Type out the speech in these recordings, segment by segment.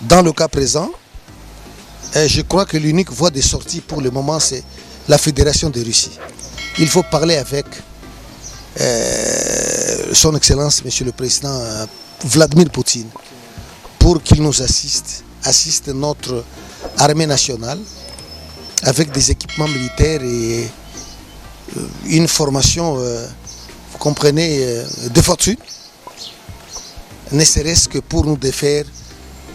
Dans le cas présent, je crois que l'unique voie de sortie pour le moment, c'est la Fédération de Russie. Il faut parler avec son Excellence, Monsieur le Président Vladimir Poutine, pour qu'il nous assiste notre armée nationale avec des équipements militaires et une formation, vous comprenez, de fortune, ne serait-ce que pour nous défaire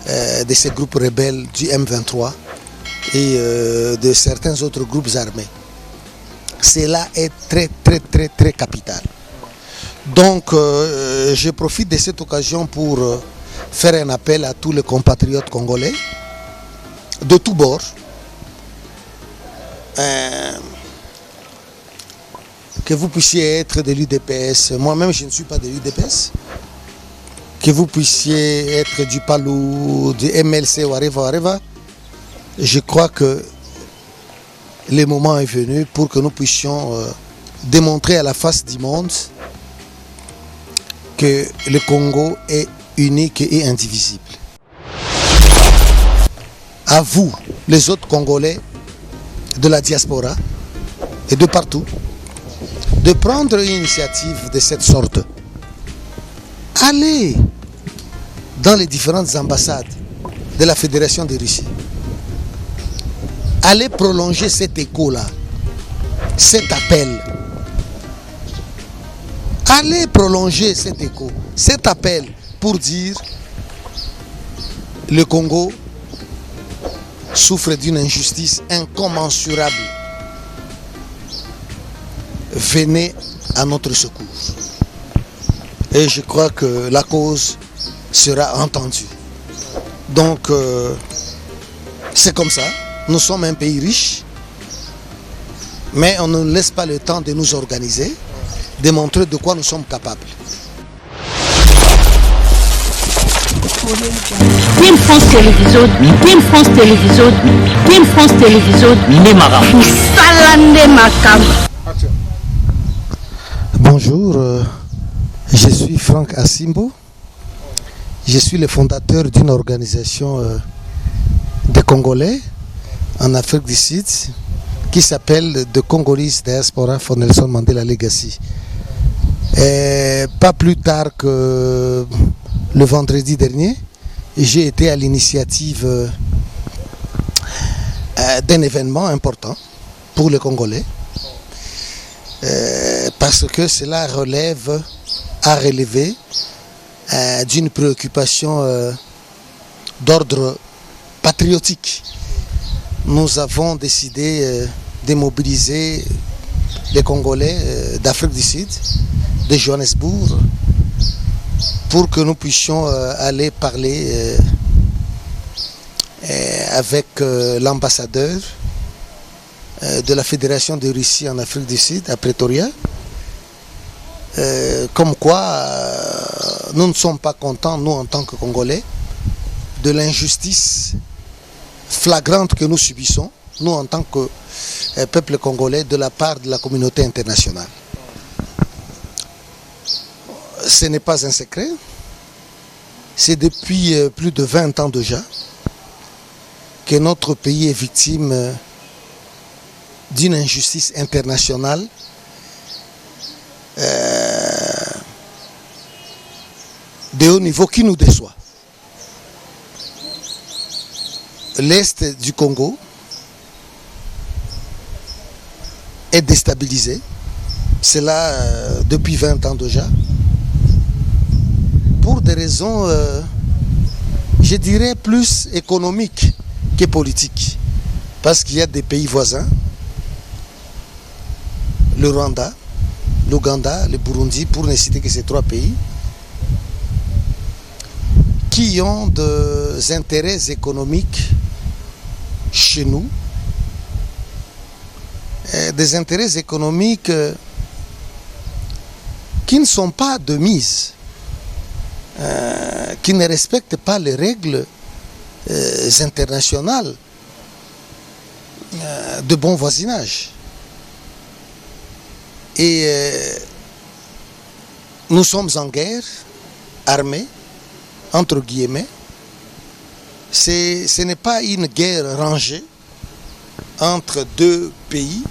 de ces groupes rebelles du M23 et de certains autres groupes armés. Cela est très capital. Donc je profite de cette occasion pour faire un appel à tous les compatriotes congolais de tous bords, que vous puissiez être de l'UDPS, moi-même je ne suis pas de l'UDPS, que vous puissiez être du PALU, du MLC, whatever, je crois que le moment est venu pour que nous puissions démontrer à la face du monde que le Congo est unique et indivisible. À vous, les autres Congolais de la diaspora et de partout, de prendre une initiative de cette sorte. Allez dans les différentes ambassades de la Fédération de Russie. Allez prolonger cet écho-là, cet appel. Allez prolonger cet écho, cet appel pour dire le Congo souffre d'une injustice incommensurable. Venez à notre secours. Et je crois que la cause sera entendue. Donc, c'est comme ça. Nous sommes un pays riche, mais on ne laisse pas le temps de nous organiser, de montrer de quoi nous sommes capables. Team France Télévision, Team France Télévision, Team France Télévision, Salande Makam. Bonjour, je suis Franck Asimbo. Je suis le fondateur d'une organisation de Congolais en Afrique du Sud qui s'appelle The Congolese Diaspora for Nelson Mandela Legacy. Et pas plus tard que le vendredi dernier, j'ai été à l'initiative d'un événement important pour les Congolais parce que cela a relevé d'une préoccupation d'ordre patriotique. Nous avons décidé de mobiliser les Congolais d'Afrique du Sud, de Johannesburg, pour que nous puissions aller parler avec l'ambassadeur de la Fédération de Russie en Afrique du Sud, à Pretoria, comme quoi nous ne sommes pas contents, nous en tant que Congolais, de l'injustice flagrante que nous subissons, nous en tant que peuple congolais, de la part de la communauté internationale. Ce n'est pas un secret, c'est depuis plus de 20 ans déjà que notre pays est victime d'une injustice internationale de haut niveau qui nous déçoit. L'Est du Congo est déstabilisé, cela depuis 20 ans déjà, pour des raisons, je dirais, plus économiques que politiques. Parce qu'il y a des pays voisins, le Rwanda, l'Ouganda, le Burundi, pour ne citer que ces trois pays, qui ont des intérêts économiques chez nous, des intérêts économiques qui ne sont pas de mise, qui ne respectent pas les règles internationales de bon voisinage. Et nous sommes en guerre armée, entre guillemets, Ce n'est pas une guerre rangée entre deux pays,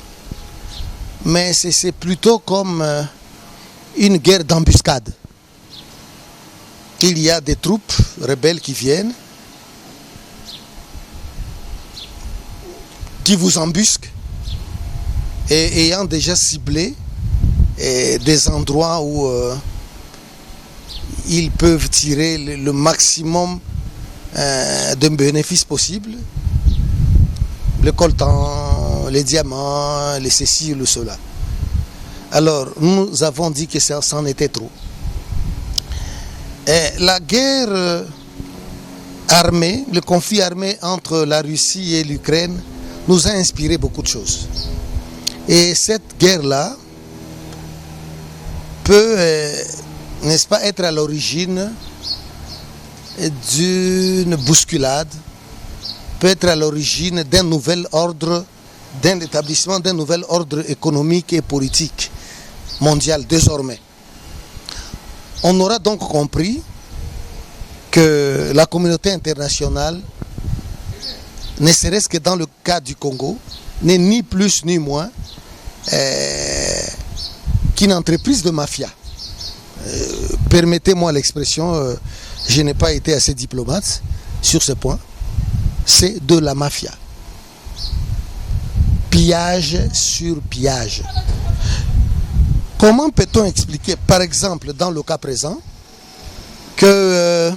mais c'est plutôt comme une guerre d'embuscade. Il y a des troupes rebelles qui viennent, qui vous embusquent, et ayant déjà ciblé des endroits où ils peuvent tirer le maximum de bénéfices possibles, le coltan, les diamants, les ceci, le cela. Alors, nous avons dit que ça en était trop. Et la guerre armée, le conflit armé entre la Russie et l'Ukraine nous a inspiré beaucoup de choses. Et cette guerre-là peut, n'est-ce pas, être à l'origine d'une bousculade, peut être à l'origine d'un nouvel ordre, d'un établissement d'un nouvel ordre économique et politique mondial désormais. On aura donc compris que la communauté internationale, ne serait-ce que dans le cas du Congo, n'est ni plus ni moins qu'une entreprise de mafia. Permettez-moi l'expression, je n'ai pas été assez diplomate sur ce point. C'est de la mafia. Pillage sur pillage. Comment peut-on expliquer, par exemple, dans le cas présent, que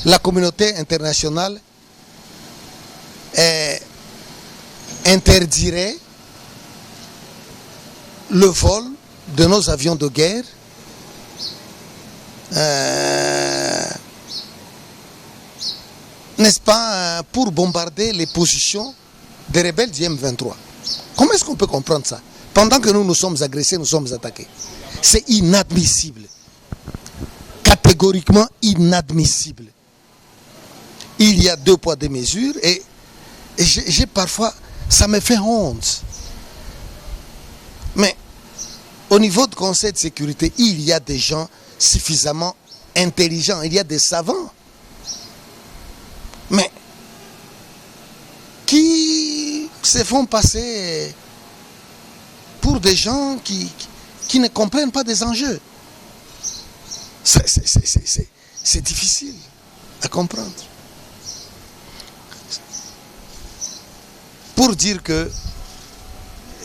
la communauté internationale interdirait le vol de nos avions de guerre n'est-ce pas, pour bombarder les positions des rebelles du M23. Comment est-ce qu'on peut comprendre ça? Pendant que nous sommes agressés, nous sommes attaqués. C'est inadmissible. Catégoriquement inadmissible. Il y a deux poids, deux mesures et j'ai parfois, ça me fait honte. Mais au niveau du Conseil de sécurité, il y a des gens suffisamment intelligents, il y a des savants. Mais qui se font passer pour des gens qui ne comprennent pas des enjeux. C'est difficile à comprendre. Pour dire que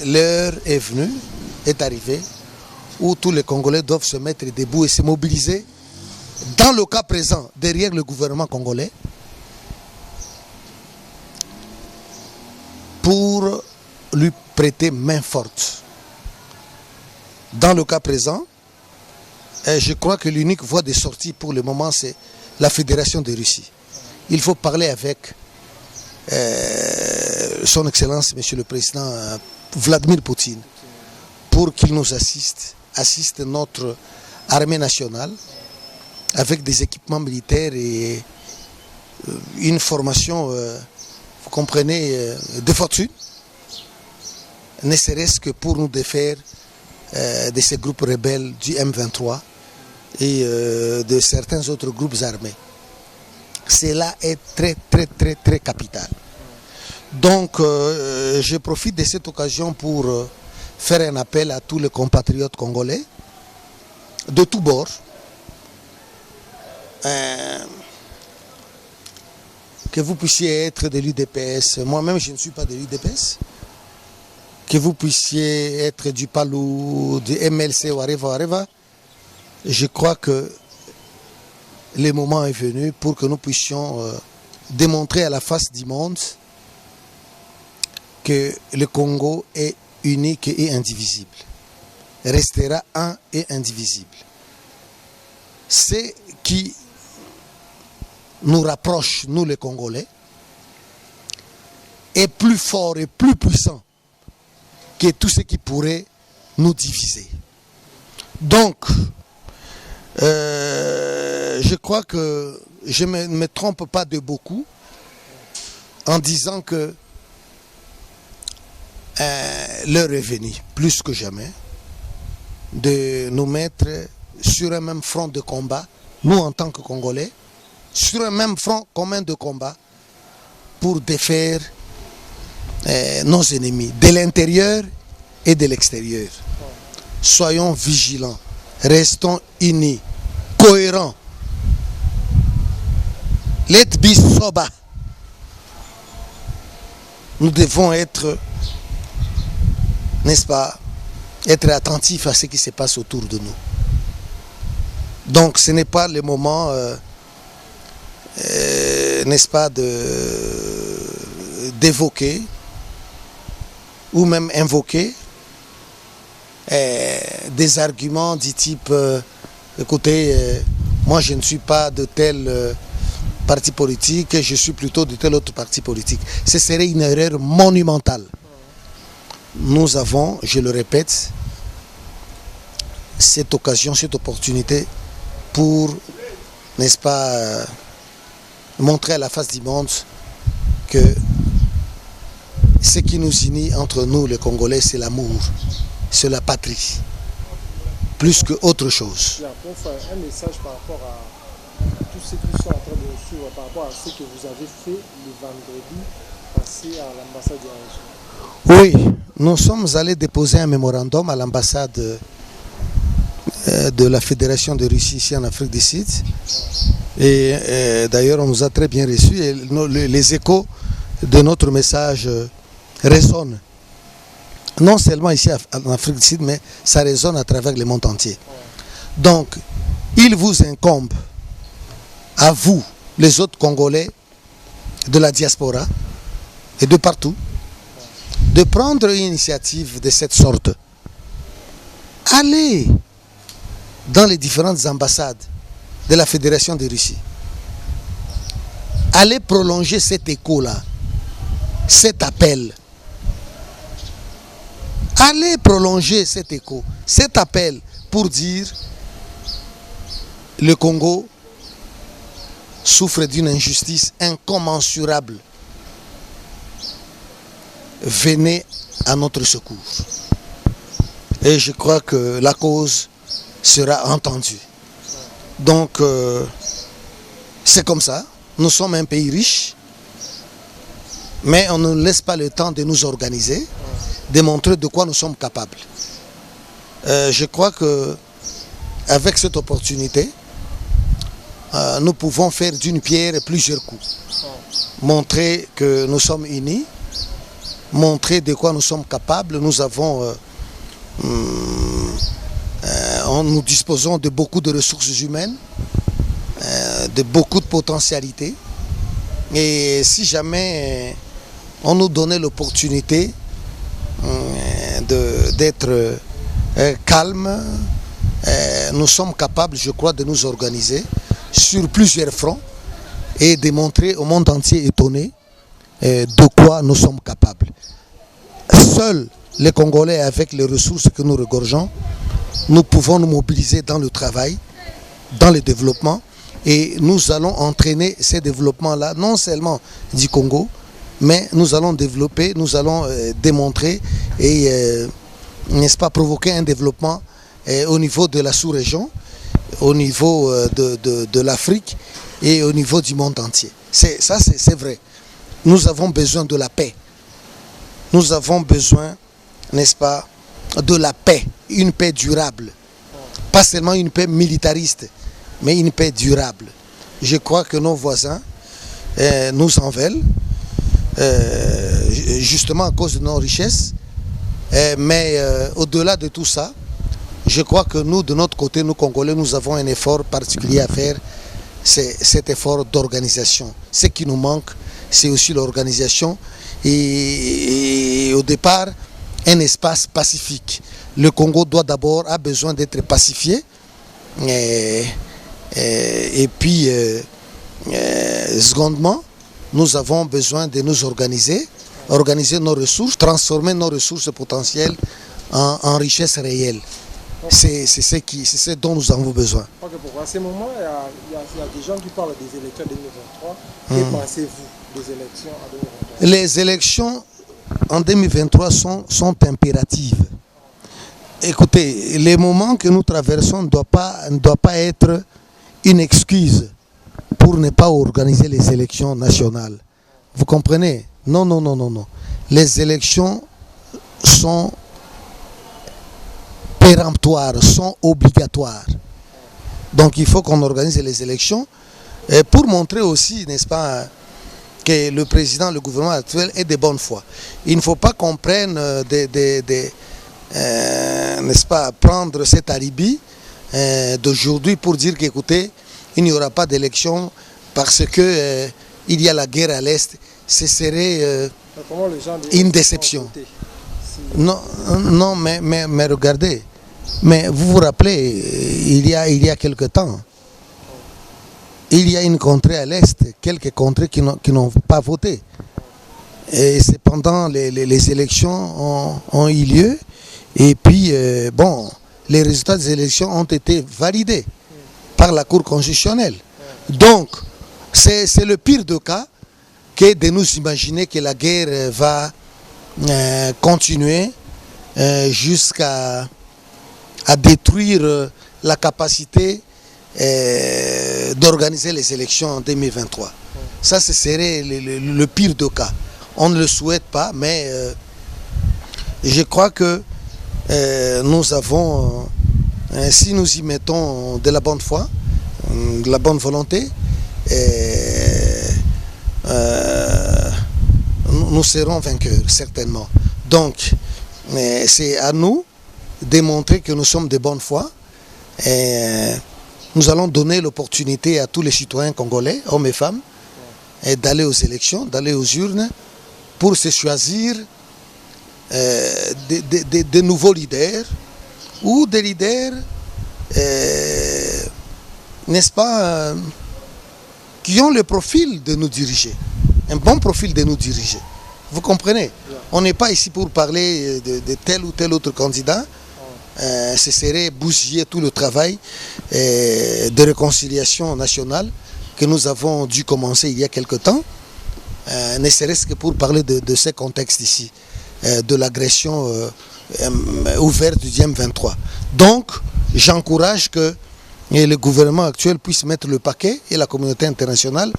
l'heure est venue, est arrivée, où tous les Congolais doivent se mettre debout et se mobiliser, dans le cas présent, derrière le gouvernement congolais, pour lui prêter main forte. Dans le cas présent, je crois que l'unique voie de sortie pour le moment, c'est la Fédération de Russie. Il faut parler avec son Excellence, Monsieur le Président Vladimir Poutine, pour qu'il nous assiste notre armée nationale avec des équipements militaires et une formation, vous comprenez, de fortune, ne serait-ce que pour nous défaire de ces groupes rebelles du M23 et de certains autres groupes armés. Cela est très capital. Donc, je profite de cette occasion pour faire un appel à tous les compatriotes congolais de tous bords, que vous puissiez être de l'UDPS. Moi-même, je ne suis pas de l'UDPS. Que vous puissiez être du PALU, du MLC, whatever. Je crois que le moment est venu pour que nous puissions démontrer à la face du monde que le Congo est unique et indivisible. Restera un et indivisible. Ce qui nous rapproche, nous les Congolais, est plus fort et plus puissant que tout ce qui pourrait nous diviser. Donc, je crois que je ne me trompe pas de beaucoup en disant que l'heure est venue, plus que jamais, de nous mettre sur un même front de combat, nous en tant que Congolais, sur un même front commun de combat, pour défaire nos ennemis, de l'intérieur et de l'extérieur. Soyons vigilants, restons unis, cohérents. Let be sober. Nous devons être, n'est-ce pas, être attentifs à ce qui se passe autour de nous. Donc ce n'est pas le moment, n'est-ce pas, d'évoquer ou même invoquer des arguments du type écoutez, moi je ne suis pas de tel parti politique, je suis plutôt de tel autre parti politique. Ce serait une erreur monumentale. Nous avons, je le répète, cette occasion, cette opportunité pour, n'est-ce pas, montrer à la face du monde que ce qui nous unit entre nous les Congolais, c'est l'amour, c'est la patrie, plus qu'autre chose. Pour faire un message par rapport à tous ceux qui sont en train de nous suivre, par rapport à ce que vous avez fait le vendredi passé à l'ambassade de la région. Oui, nous sommes allés déposer un mémorandum à l'ambassade de la Fédération de Russie ici en Afrique du Sud. Et d'ailleurs, on nous a très bien reçus et les échos de notre message résonnent. Non seulement ici en Afrique du Sud, mais ça résonne à travers le monde entier. Donc, il vous incombe, à vous, les autres Congolais de la diaspora et de partout, de prendre une initiative de cette sorte. Allez dans les différentes ambassades de la Fédération de Russie. Allez prolonger cet écho-là, cet appel. Allez prolonger cet écho, cet appel pour dire le Congo souffre d'une injustice incommensurable. Venez à notre secours. Et je crois que la cause sera entendue. Donc, c'est comme ça. Nous sommes un pays riche, mais on ne laisse pas le temps de nous organiser, de montrer de quoi nous sommes capables. Je crois que avec cette opportunité, nous pouvons faire d'une pierre plusieurs coups. Montrer que nous sommes unis, montrer de quoi nous sommes capables. Nous avons, nous disposons de beaucoup de ressources humaines, de beaucoup de potentialités. Et si jamais on nous donnait l'opportunité d'être calme, nous sommes capables, je crois, de nous organiser sur plusieurs fronts et de montrer au monde entier étonné de quoi nous sommes capables. Seuls les Congolais, avec les ressources que nous regorgeons, nous pouvons nous mobiliser dans le travail, dans le développement, et nous allons entraîner ces développements-là, non seulement du Congo, mais nous allons développer, nous allons démontrer et, n'est-ce pas, provoquer un développement au niveau de la sous-région, au niveau de l'Afrique et au niveau du monde entier. Ça, c'est vrai. Nous avons besoin de la paix. Nous avons besoin, n'est-ce pas, de la paix, une paix durable. Pas seulement une paix militariste, mais une paix durable. Je crois que nos voisins nous en veulent, justement à cause de nos richesses. Mais au-delà de tout ça, je crois que nous, de notre côté, nous Congolais, nous avons un effort particulier à faire. C'est cet effort d'organisation. Ce qui nous manque, c'est aussi l'organisation et au départ, un espace pacifique. Le Congo a besoin d'être pacifié. Et puis, secondement, nous avons besoin de nous organiser nos ressources, transformer nos ressources potentielles en richesses réelles. C'est ce dont nous avons besoin. Okay, à ce moment, il y a des gens qui parlent des élections 2023. Que pensez-vous des élections en 2023? Les élections en 2023 sont impératives. Écoutez, les moments que nous traversons ne doivent pas être une excuse pour ne pas organiser les élections nationales. Vous comprenez? Non, non, non, non, non. Les élections sont péremptoires, sont obligatoires. Donc il faut qu'on organise les élections pour montrer aussi, n'est-ce pas, que le président, le gouvernement actuel est de bonne foi. Il ne faut pas qu'on prenne n'est-ce pas, prendre cet alibi d'aujourd'hui pour dire qu'écoutez, il n'y aura pas d'élection parce que il y a la guerre à l'Est. Ce serait une déception. Non, non, mais regardez. Mais vous vous rappelez, il y a quelque temps, il y a une contrée à l'Est, quelques contrées qui n'ont pas voté. Et c'est pendant les élections ont eu lieu. Et puis, bon, les résultats des élections ont été validés par la Cour constitutionnelle. Donc, c'est le pire des cas que de nous imaginer que la guerre va continuer jusqu'à détruire la capacité d'organiser les élections en 2023. Ça, ce serait le pire des cas. On ne le souhaite pas, mais je crois que nous avons, si nous y mettons de la bonne foi, de la bonne volonté, nous serons vainqueurs, certainement. Donc, c'est à nous de montrer que nous sommes de bonne foi. Et nous allons donner l'opportunité à tous les citoyens congolais, hommes et femmes, d'aller aux élections, d'aller aux urnes, pour se choisir de nouveaux leaders ou des leaders, n'est-ce pas, qui ont le profil de nous diriger, un bon profil de nous diriger. Vous comprenez? On n'est pas ici pour parler de tel ou tel autre candidat. Ce serait bousiller tout le travail de réconciliation nationale que nous avons dû commencer il y a quelque temps, ne serait-ce que pour parler de ce contexte ici, de l'agression ouverte du M23. Donc, j'encourage que le gouvernement actuel puisse mettre le paquet et la communauté internationale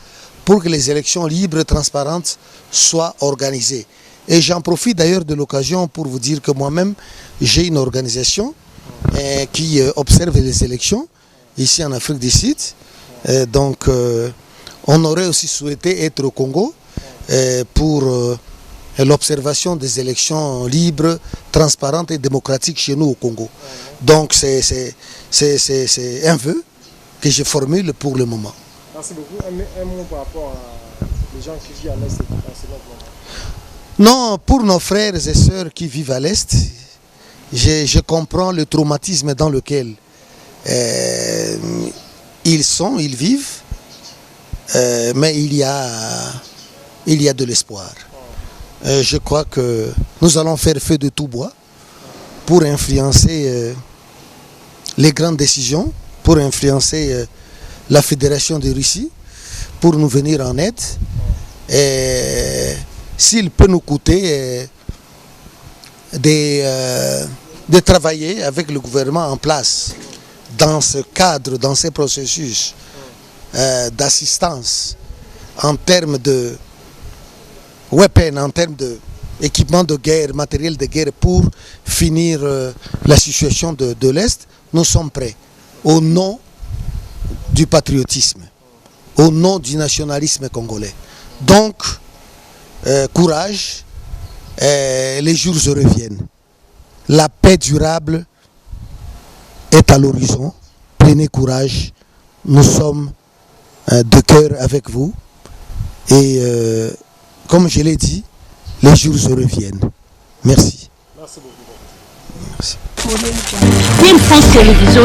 pour que les élections libres et transparentes soient organisées. Et j'en profite d'ailleurs de l'occasion pour vous dire que moi-même, j'ai une organisation qui observe les élections ici en Afrique du Sud. Donc, on aurait aussi souhaité être au Congo pour l'observation des élections libres, transparentes et démocratiques chez nous au Congo. Donc, c'est un vœu que je formule pour le moment. Merci beaucoup. Un mot par rapport à les gens qui vivent à l'Est. Non, pour nos frères et sœurs qui vivent à l'Est, je comprends le traumatisme dans lequel ils vivent, mais il y a de l'espoir. Je crois que nous allons faire feu de tout bois pour influencer les grandes décisions, pour influencer la Fédération de Russie, pour nous venir en aide. Et s'il peut nous coûter de travailler avec le gouvernement en place dans ce cadre, dans ces processus d'assistance en termes de weapons, en termes d'équipement de guerre, matériel de guerre pour finir la situation de l'Est, nous sommes prêts. Au nom du patriotisme, au nom du nationalisme congolais. Donc, courage, les jours reviennent. La paix durable est à l'horizon. Prenez courage, nous sommes de cœur avec vous. Et comme je l'ai dit, les jours reviennent. Merci. Merci beaucoup. Merci. Team France Télévisions.